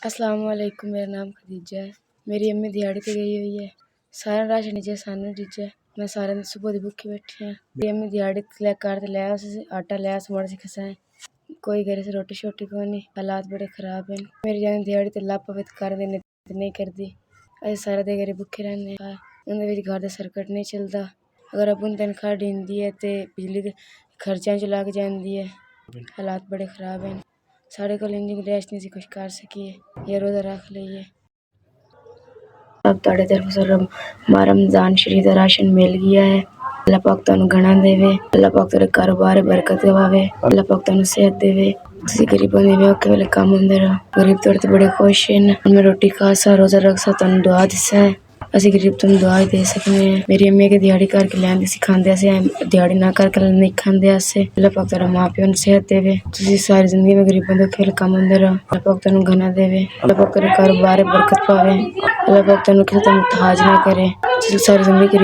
अस्सलाम वालेकुम। मेरा नाम खदीजा है। मेरी अम्मी दिहाड़ी ते गई हुई है। सारा राशन नीचे सानू दीजिए। मैं सारे दिन सुबह दी भुखी बैठी हैं। मेरी अम्मी दिहाड़ी ते कार ते ले आटा ले मोड़ से खसाएं। कोई घर से रोटी शोटी को नहीं। हालात बड़े खराब हैं। मेरी जान दिहाड़ी ते ला पवे कर देने नहीं करदी। अस सारा दिन घरे भुखे रहने हैं। उनके विच घर दा सर्कट नहीं चलता। अगर अपन तनख्वाह ढींदी है तो बिजली के खर्चा च लग जाती है। हालात बड़े खराब हैं। साढ़े को इंजी गुंजाइश नहीं सी कुछ कर सकी ये रोज़ा रख लीए। अब तुहाडे तरफ से रमज़ान शरीफ दा राशन मिल गया है। अल्लाह पाक तुहानू घना देवे। अल्लाह पाक तेरे कारोबार बरकत दवावे। अल्लाह पाक तुहानू सेहत देवे। तुसी गरीबां दे औखे वेले कम आंदे रहो। गरीब तुहाडे ते बड़े खुश हैं। मैं रोटी खा सा रोज़ा रख सा तुहानू दुआ दिसा है। असी गरीब तुहानू दुआ ही दे सकने हैं। मेरी अम्मी के दिहाड़ी करके लैंदी सिखांदे असे दिहाड़ी ना करके नहीं खांदे असे। अल्लाह पाक तेरे माँ प्यो नू सेहत देवे। तुसी सारी जिंदगी में गरीबां दे औखे वेले कम आंदे रहो। अल्लाह पाक तुहानू घना देवे। अल्लाह पाक तेरे कारोबार बरकत पावे। अल्लाह पाक तुहानू किसे दा मुहताज ना करे। तुसी सारी जिंदगी